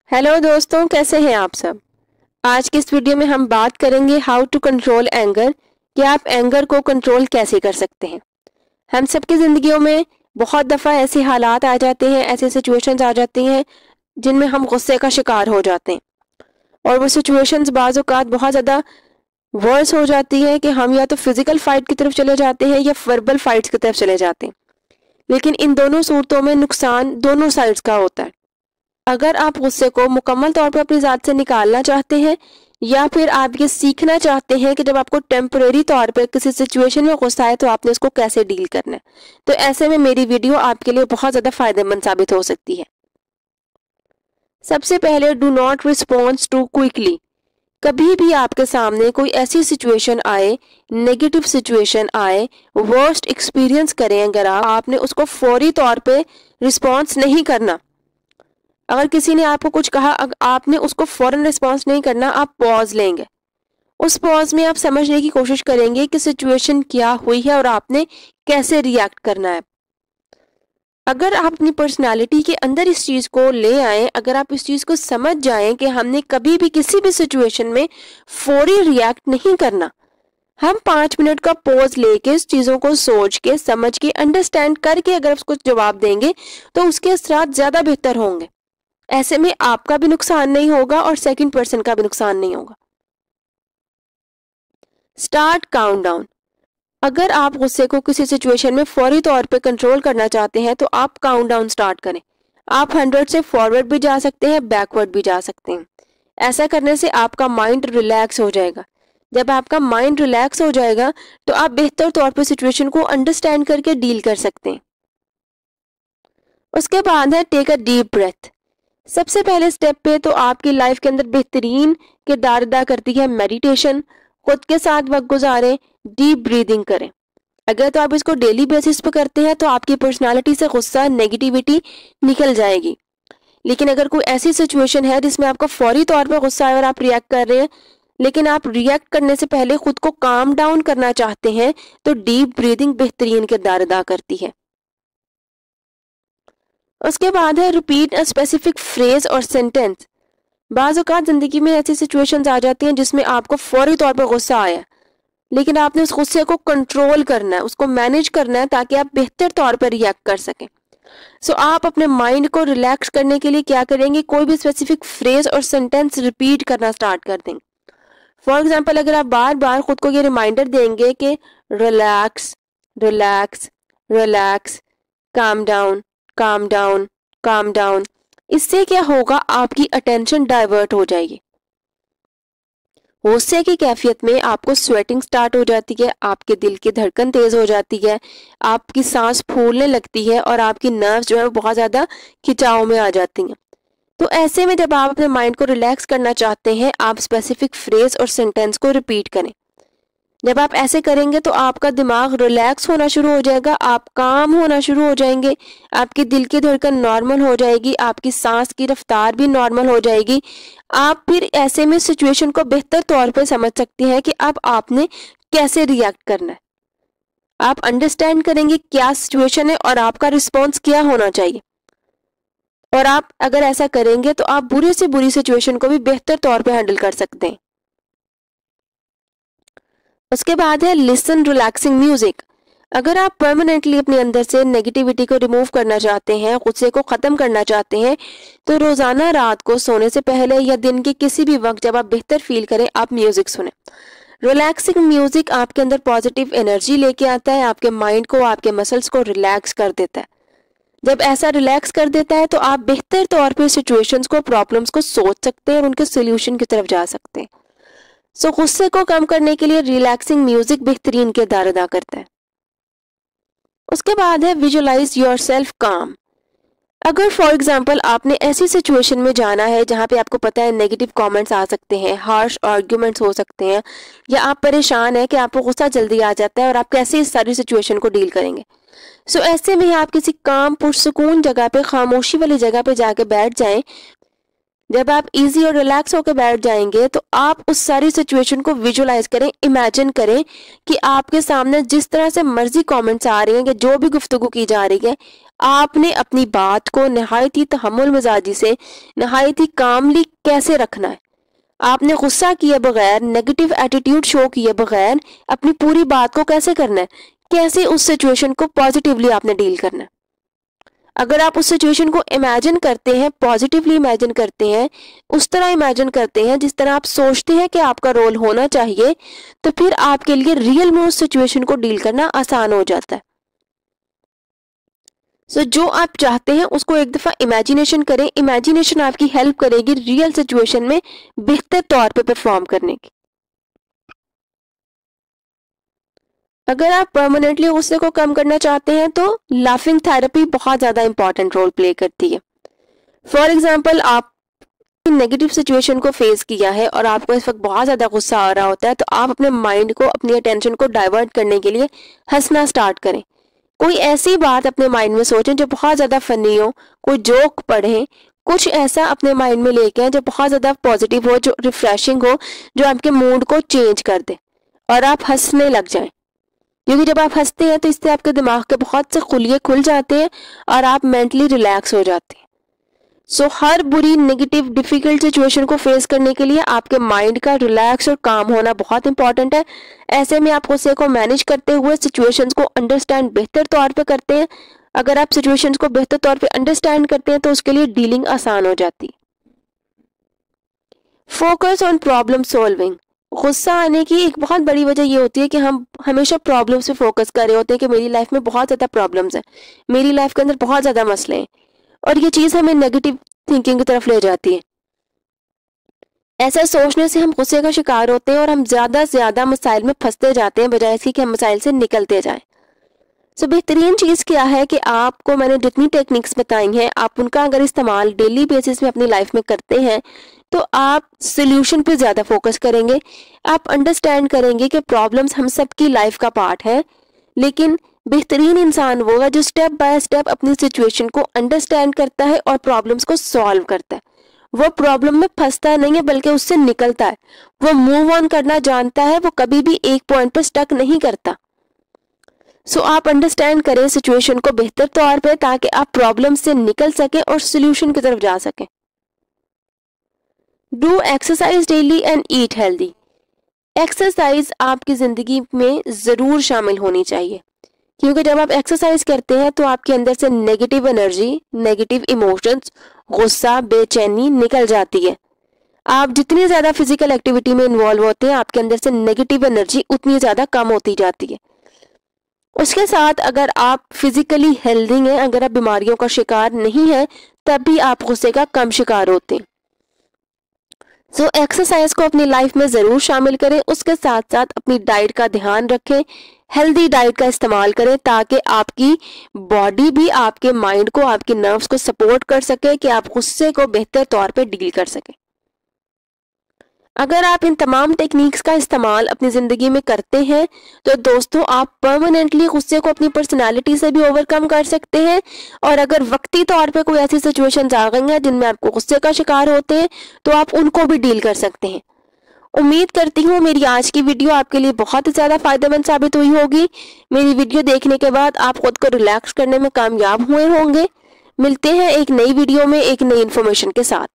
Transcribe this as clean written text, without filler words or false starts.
Hello दोस्तों, कैसे हैं आप सब। आज की इस वीडियो में हम बात करेंगे हाउ टू कंट्रोल एंगर, कि आप एंगर को कंट्रोल कैसे कर सकते हैं। हम सबकी ज़िंदगियों में बहुत दफ़ा ऐसे हालात आ जाते हैं, ऐसे सिचुएशंस आ जाती हैं जिनमें हम गुस्से का शिकार हो जाते हैं और वो सिचुएशंस बाज़ औक़ात बहुत ज़्यादा वर्स हो जाती है कि हम या तो फिज़िकल फ़ाइट की तरफ चले जाते हैं या वर्बल फ़ाइट्स की तरफ चले जाते हैं। लेकिन इन दोनों सूरतों में नुकसान दोनों साइड्स का होता है। अगर आप गुस्से को मुकम्मल तौर पर अपनी ज़ात से निकालना चाहते हैं या फिर आप ये सीखना चाहते हैं कि जब आपको टेम्परेरी तौर पर किसी सिचुएशन में गुस्सा आए तो आपने उसको कैसे डील करना है, तो ऐसे में मेरी वीडियो आपके लिए बहुत ज़्यादा फायदेमंद साबित हो सकती है। सबसे पहले, do not response too quickly. कभी भी आपके सामने कोई ऐसी सिचुएशन आए, नेगेटिव सिचुएशन आए, वर्स्ट एक्सपीरियंस करें, अगर आपने उसको फौरी तौर पे रिस्पॉन्स नहीं करना। अगर किसी ने आपको कुछ कहा, आपने उसको फौरन रिस्पॉन्स नहीं करना, आप पॉज लेंगे। उस पॉज में आप समझने की कोशिश करेंगे कि सिचुएशन क्या हुई है और आपने कैसे रिएक्ट करना है। अगर आप अपनी पर्सनालिटी के अंदर इस चीज़ को ले आए, अगर आप इस चीज़ को समझ जाएं कि हमने कभी भी किसी भी सिचुएशन में फौरी रिएक्ट नहीं करना, हम 5 मिनट का पॉज लेके इस चीज़ों को सोच के, समझ के, अंडरस्टैंड करके अगर उसको जवाब देंगे तो उसके असरात ज़्यादा बेहतर होंगे। ऐसे में आपका भी नुकसान नहीं होगा और सेकंड पर्सन का भी नुकसान नहीं होगा। Start countdown. अगर आप गुस्से को किसी सिचुएशन में फौरी तौर पे कंट्रोल करना चाहते हैं तो आप काउंटडाउन स्टार्ट करें। आप 100 से फॉरवर्ड भी जा सकते हैं, बैकवर्ड भी जा सकते हैं। ऐसा करने से आपका माइंड रिलैक्स हो जाएगा। जब आपका माइंड रिलैक्स हो जाएगा तो आप बेहतर तौर पे सिचुएशन को अंडरस्टैंड करके डील कर सकते हैं। उसके बाद है टेक अ डीप ब्रेथ। सबसे पहले स्टेप पे तो आपकी लाइफ के अंदर बेहतरीन किरदार अदा करती है मेडिटेशन। खुद के साथ वक्त गुजारें, डीप ब्रीदिंग करें। अगर तो आप इसको डेली बेसिस पे करते हैं तो आपकी पर्सनालिटी से गुस्सा, नेगेटिविटी निकल जाएगी। लेकिन अगर कोई ऐसी सिचुएशन है जिसमें आपको फौरी तौर पर गुस्सा है और आप रिएक्ट कर रहे हैं, लेकिन आप रिएक्ट करने से पहले खुद को काम डाउन करना चाहते हैं, तो डीप ब्रीदिंग बेहतरीन किरदार अदा करती है। उसके बाद है रिपीट अ स्पेसिफिक फ्रेज और सेंटेंस। बाज़ औक़ात ज़िंदगी में ऐसी सिचुएशंस आ जाती हैं जिसमें आपको फौरी तौर पर गुस्सा आया, लेकिन आपने उस गुस्से को कंट्रोल करना है, उसको मैनेज करना है ताकि आप बेहतर तौर पर रिएक्ट कर सकें। सो आप अपने माइंड को रिलैक्स करने के लिए क्या करेंगे, कोई भी स्पेसिफिक फ्रेज और सेंटेंस रिपीट करना स्टार्ट कर देंगे। फॉर एग्जाम्पल, अगर आप बार बार खुद को ये रिमाइंडर देंगे कि relax, relax, relax, calm down, calm down, calm down, इससे क्या होगा, आपकी अटेंशन डाइवर्ट हो जाएगी। गुस्से की कैफियत में आपको स्वेटिंग स्टार्ट हो जाती है, आपके दिल की धड़कन तेज हो जाती है, आपकी सांस फूलने लगती है और आपकी नर्व्स जो है वो बहुत ज़्यादा खिंचाव में आ जाती हैं। तो ऐसे में जब आप अपने माइंड को रिलैक्स करना चाहते हैं, आप स्पेसिफिक फ्रेज और सेंटेंस को रिपीट करें। जब आप ऐसे करेंगे तो आपका दिमाग रिलैक्स होना शुरू हो जाएगा, आप काम होना शुरू हो जाएंगे, आपकी दिल की धड़कन नॉर्मल हो जाएगी, आपकी सांस की रफ्तार भी नॉर्मल हो जाएगी। आप फिर ऐसे में सिचुएशन को बेहतर तौर पर समझ सकते हैं कि अब आपने कैसे रिएक्ट करना है। आप अंडरस्टैंड करेंगे क्या सिचुएशन है और आपका रिस्पॉन्स क्या होना चाहिए। और आप अगर ऐसा करेंगे तो आप बुरी से बुरी सिचुएशन को भी बेहतर तौर पर हैंडल कर सकते हैं। उसके बाद है लिसन रिलैक्सिंग म्यूजिक। अगर आप परमानेंटली अपने अंदर से नेगेटिविटी को रिमूव करना चाहते हैं, गुस्से को ख़त्म करना चाहते हैं, तो रोज़ाना रात को सोने से पहले या दिन के किसी भी वक्त जब आप बेहतर फील करें, आप म्यूज़िक सुनें। रिलैक्सिंग म्यूज़िक आपके अंदर पॉजिटिव एनर्जी लेके आता है, आपके माइंड को, आपके मसल्स को रिलैक्स कर देता है। जब ऐसा रिलैक्स कर देता है तो आप बेहतर तौर पर सिचुएशंस को, प्रॉब्लम्स को सोच सकते हैं और उनके सोल्यूशन की तरफ जा सकते हैं। सो गुस्से को कम करने के लिए रिलैक्सिंग म्यूजिक बेहतरीन किरदार अदा करता है। उसके बाद है विजुअलाइज योरसेल्फ काम। अगर फॉर एग्जांपल आपने ऐसी सिचुएशन में जाना है जहां पे आपको पता है नेगेटिव कमेंट्स आ सकते हैं, हार्श आर्ग्यूमेंट्स हो सकते हैं, या आप परेशान हैं कि आपको गुस्सा जल्दी आ जाता है और आप कैसे इस सारी सिचुएशन को डील करेंगे। सो ऐसे में आप किसी काम पुरसुकून जगह पे, खामोशी वाली जगह पे जाके बैठ जाएं। जब आप इजी और रिलैक्स होकर बैठ जाएंगे तो आप उस सारी सिचुएशन को विजुअलाइज करें, इमेजिन करें कि आपके सामने जिस तरह से मर्जी कमेंट्स आ रही हैं, कि जो भी गुफ्तगू की जा रही है, आपने अपनी बात को नहायत ही तहम्मुल मिजाजी से, नहायत ही कामली कैसे रखना है। आपने गुस्सा किए बगैर, नेगेटिव एटीट्यूड शो किए बगैर अपनी पूरी बात को कैसे करना है, कैसे उस सिचुएशन को पॉजिटिवली आपने डील करना है। अगर आप उस सिचुएशन को इमेजिन करते हैं, पॉजिटिवली इमेजिन करते हैं, उस तरह इमेजिन करते हैं जिस तरह आप सोचते हैं कि आपका रोल होना चाहिए, तो फिर आपके लिए रियल में उस सिचुएशन को डील करना आसान हो जाता है। जो आप चाहते हैं उसको एक दफ़ा इमेजिनेशन करें। इमेजिनेशन आपकी हेल्प करेगी रियल सिचुएशन में बेहतर तौर पे परफॉर्म करने की। अगर आप परमानेंटली गुस्से को कम करना चाहते हैं तो लाफिंग थेरेपी बहुत ज़्यादा इंपॉर्टेंट रोल प्ले करती है। फॉर एग्जाम्पल, आप नेगेटिव सिचुएशन को फेस किया है और आपको इस वक्त बहुत ज़्यादा गुस्सा आ रहा होता है, तो आप अपने माइंड को, अपनी अटेंशन को डाइवर्ट करने के लिए हंसना स्टार्ट करें। कोई ऐसी बात अपने माइंड में सोचें जो बहुत ज़्यादा फनी हो, कोई जोक पढ़ें, कुछ ऐसा अपने माइंड में लेके आए जो बहुत ज़्यादा पॉजिटिव हो, जो रिफ्रेशिंग हो, जो आपके मूड को चेंज कर दे, और आप हंसने लग जाएं। क्योंकि जब आप हंसते हैं तो इससे आपके दिमाग के बहुत से खुलिये खुल जाते हैं और आप मेंटली रिलैक्स हो जाते हैं। हर बुरी, नेगेटिव, डिफिकल्ट सिचुएशन को फेस करने के लिए आपके माइंड का रिलैक्स और काम होना बहुत इंपॉर्टेंट है। ऐसे में आप गुस्से को मैनेज करते हुए सिचुएशंस को अंडरस्टैंड बेहतर तौर पे करते हैं। अगर आप सिचुएशंस को बेहतर तौर पे अंडरस्टैंड करते हैं तो उसके लिए डीलिंग आसान हो जाती है। Focus on problem solving. गुस्सा आने की एक बहुत बड़ी वजह ये होती है कि हम हमेशा प्रॉब्लम्स पे फोकस कर रहे होते हैं कि मेरी लाइफ में बहुत ज़्यादा प्रॉब्लम्स हैं, मेरी लाइफ के अंदर बहुत ज़्यादा मसले हैं, और ये चीज़ हमें नेगेटिव थिंकिंग की तरफ ले जाती है। ऐसा सोचने से हम गुस्से का शिकार होते हैं और हम ज़्यादा से ज़्यादा मसाइल में फंसते जाते हैं, बजाय इसकी कि हम मसाइल से निकलते जाएं। बेहतरीन चीज़ क्या है कि आपको मैंने जितनी टेक्निक्स बताई हैं, आप उनका अगर इस्तेमाल डेली बेसिस में अपनी लाइफ में करते हैं तो आप सोल्यूशन पे ज़्यादा फोकस करेंगे। आप अंडरस्टैंड करेंगे कि प्रॉब्लम्स हम सबकी लाइफ का पार्ट है, लेकिन बेहतरीन इंसान वो है जो स्टेप बाय स्टेप अपनी सिचुएशन को अंडरस्टैंड करता है और प्रॉब्लम्स को सॉल्व करता है। वो प्रॉब्लम में फंसता नहीं है बल्कि उससे निकलता है। वो मूव ऑन करना जानता है, वो कभी भी एक पॉइंट पर स्टक नहीं करता। आप अंडरस्टैंड करें सिचुएशन को बेहतर तौर पे ताकि आप प्रॉब्लम से निकल सकें और सोल्यूशन की तरफ जा सकें। Do exercise daily and eat healthy. Exercise आपकी ज़िंदगी में ज़रूर शामिल होनी चाहिए, क्योंकि जब आप एक्सरसाइज करते हैं तो आपके अंदर से नेगेटिव एनर्जी, नेगेटिव इमोशंस, गुस्सा, बेचैनी निकल जाती है। आप जितनी ज़्यादा फिजिकल एक्टिविटी में इन्वॉल्व होते हैं, आपके अंदर से नेगेटिव एनर्जी उतनी ज़्यादा कम होती जाती है। उसके साथ अगर आप फिजिकली हेल्दी हैं, अगर आप बीमारियों का शिकार नहीं हैं, तब भी आप गुस्से का कम शिकार होते हैं। एक्सरसाइज को अपनी लाइफ में ज़रूर शामिल करें। उसके साथ साथ अपनी डाइट का ध्यान रखें, हेल्दी डाइट का इस्तेमाल करें ताकि आपकी बॉडी भी आपके माइंड को, आपके नर्व्स को सपोर्ट कर सके कि आप गुस्से को बेहतर तौर पे डील कर सकें। अगर आप इन तमाम टेक्निक्स का इस्तेमाल अपनी ज़िंदगी में करते हैं तो दोस्तों आप परमानेंटली गुस्से को अपनी पर्सनालिटी से भी ओवरकम कर सकते हैं। और अगर वक्ती तौर पे कोई ऐसी सिचुएशंस आ गई हैं जिनमें आपको गुस्से का शिकार होते हैं तो आप उनको भी डील कर सकते हैं। उम्मीद करती हूँ मेरी आज की वीडियो आपके लिए बहुत ही ज़्यादा फायदेमंद साबित हुई होगी। मेरी वीडियो देखने के बाद आप खुद को रिलैक्स करने में कामयाब हुए होंगे। मिलते हैं एक नई वीडियो में एक नई इन्फॉर्मेशन के साथ।